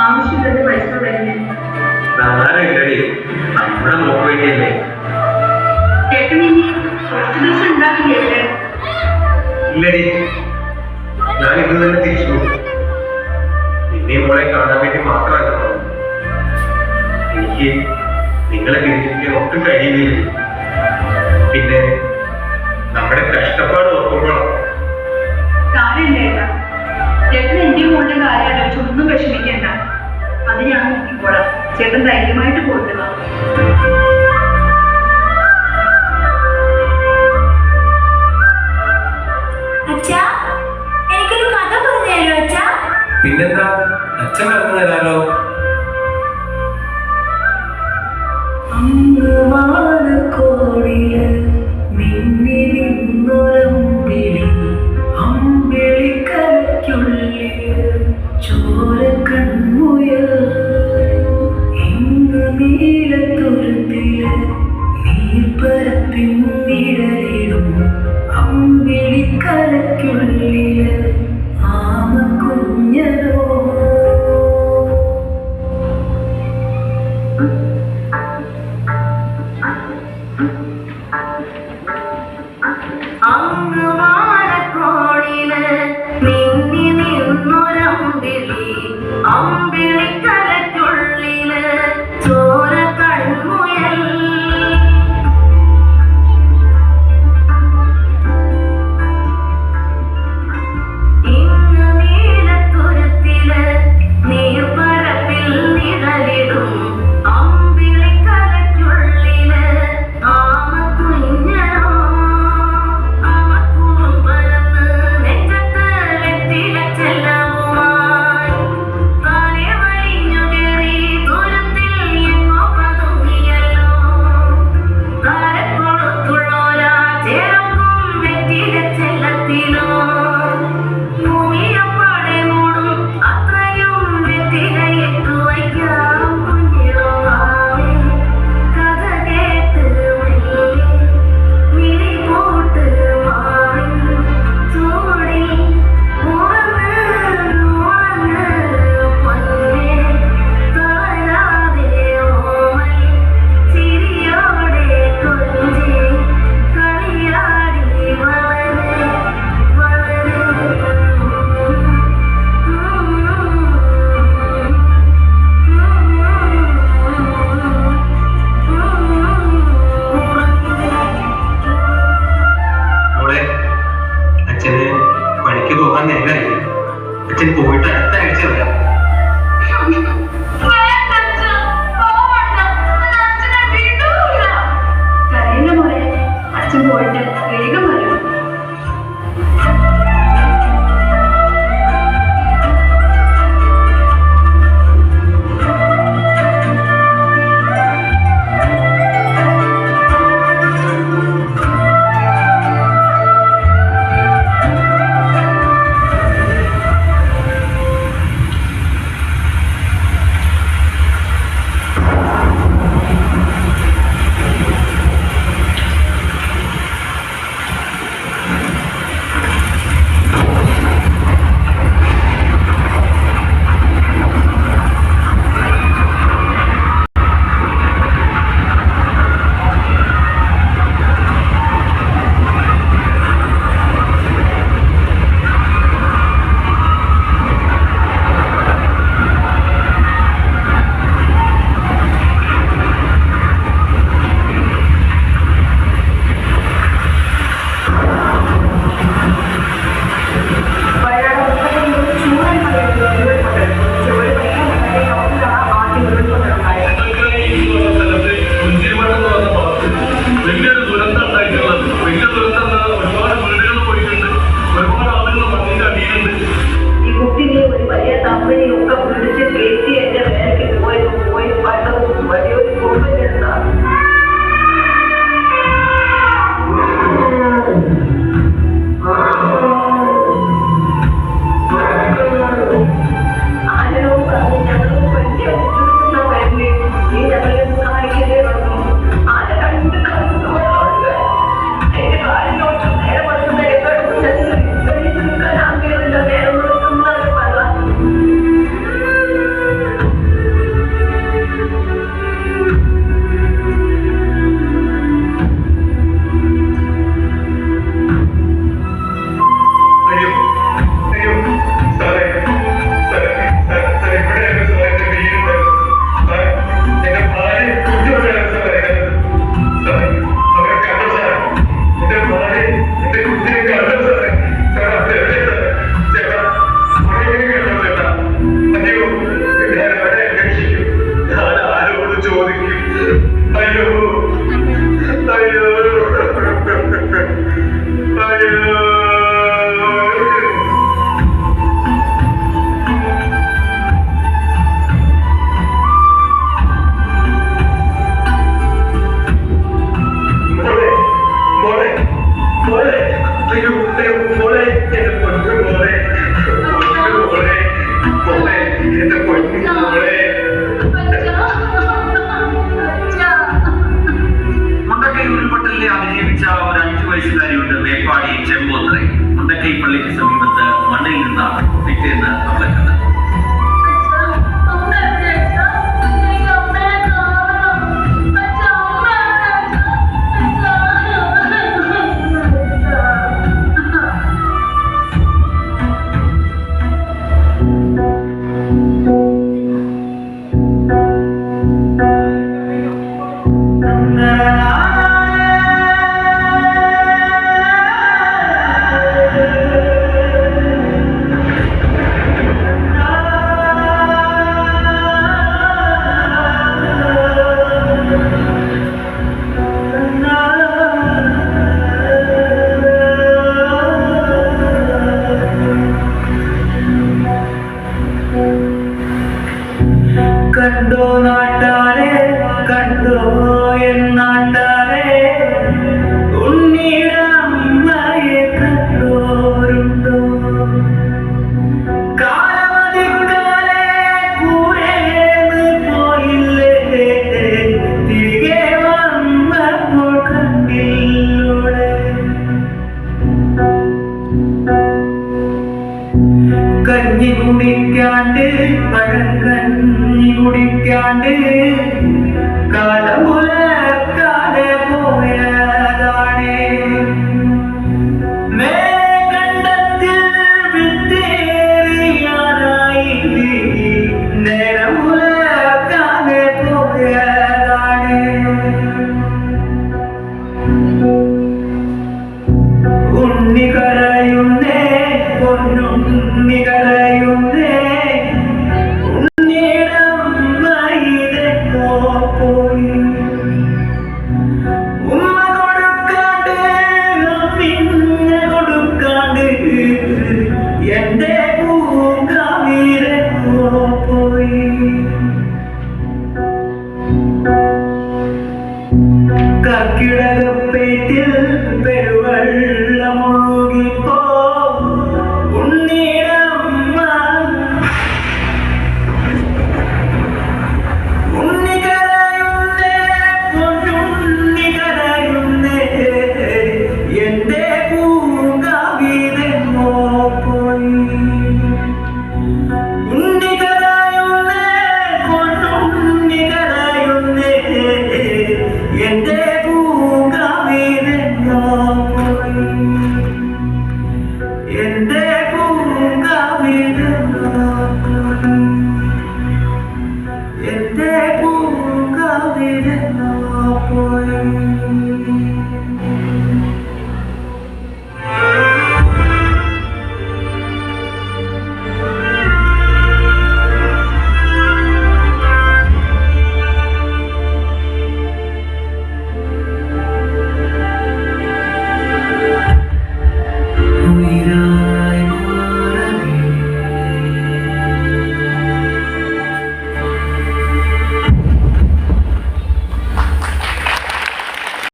ആവശ്യമില്ലാതെ പൈസ വരുന്നേ ചേട്ടൻ ഇനി കുറച്ചു ദിവസം ഉണ്ടാവില്ലേ? ഇല്ലടി, ഞാൻ ഇത് തന്നെ തിരിച്ചു നിന്നെ മോളെ കാണാൻ വേണ്ടി മാത്രമല്ല. എനിക്ക് നിങ്ങളെ തിരിച്ചിരിക്കാൻ ഒട്ടും കഴിയുന്നില്ല. പിന്നെ നമ്മുടെ കഷ്ടപ്പാട് ഓർക്കുമ്പോഴാണ്. കാര്യമില്ല ചേട്ടൻ എന്റെ മോളുടെ കാര്യം ആലോചിച്ച് ഒന്നും വിഷമിക്കണ്ട. അത് ഞാൻ നോക്കിക്കോളാം. ചേട്ടൻ ധൈര്യമായിട്ട് പോയിട്ടുള്ള എനിക്കൊരു കഥ പറഞ്ഞു തരോ അച്ഛാ? പിന്നെന്താ, അച്ഛൻ പറഞ്ഞു തരാലോ. കോടിയിൽ മിന്നി നിന്നൊരമ്പിളി അമ്പിളിക്കരയ്ക്കുള്ളിൽ ചോരക്കൺമുയൽ ഇന്ന് നീലത്തുരുത്തില് നീർപ്പരപ്പിൻ നിഴലിടും അമ്പിളിക്കരയ്ക്കുള്ളില് ആമക്കുഞ്ഞനോ അമ്പിളിക്കരയ്ക്കുള്ളില് ചോര കൺമുയൽ ഇന്ന് നീലത്തുരുത്തില് നീർപ്പരപ്പിൽ നിഴലിടും അമ്പിളിക്കരയ്ക്കുള്ളില് ആമ ഉരുൾപൊട്ടലിനെ അതിജീവിച്ച ഒരു 5 വയസ്സുകാരിയുണ്ട് മേപ്പാടി ചെമ്പോത്തറ. മുണ്ടക്കൈ പള്ളിക്ക് സമീപത്ത് മണ്ണിൽ നിന്നാണ് പിറ്റേന്ന് അവളെ കണ്ടത്. കണ്ടോ നാട്ടാരെ, കണ്ടോ എന്നാട്ടാരെ, ഉണ്ണിയുടെ അമ്മയെ കണ്ടോരുണ്ടോ? കാലമതിക്കാലെ കൂരേന്ന് പോയില്ലേ, തിരികെ വന്നപ്പോൾ കണ്ടില്ലൂടെ. കഞ്ഞി കുടിക്കാണ്ട്, പഴങ്കഞ്ഞി കുടിക്കാണ്ട്, കാലം പുലർക്കാതെ പോയതാണ്. മേഘണ്ടത്തിൽ വിത്തേറിയാനായി നേരം പുലർക്കാതെ പോയതാണ്. ഉണ്ണി കരയുന്നേ, പൊന്നുണ്ണി കരയുന്നേ, ഉണ്ണിയുടെ അമ്മ ഇതെങ്ങോ പോയി. ഉമ്മ കൊടുക്കാണ്ട്, അമ്മിഞ്ഞ കൊടുക്കാണ്ട്, എന്റെ പൂങ്കാവിലെങ്ങോ പോയി. കക്കിടകപ്പേറ്റിൽ പെരുവെള്ളമൊഴുകിപ്പോ ഉണ്ണിയുടെ അമ്മ. ഉണ്ണി കരയുന്നേ, പൊന്നുണ്ണി കരയുന്നേ, എന്റെ പൂങ്കാവിലെങ്ങോ പോയി. ഉണ്ണി കരയുന്നേ, പൊന്നുണ്ണി കരയുന്നേ, എന്റെ പൂങ്കാവിലെങ്ങോ പോയി. എന്റെ പൂങ്കാവിലെങ്ങോ പോയി. എന്റെ പൂങ്കാവിലെങ്ങോ പോയി.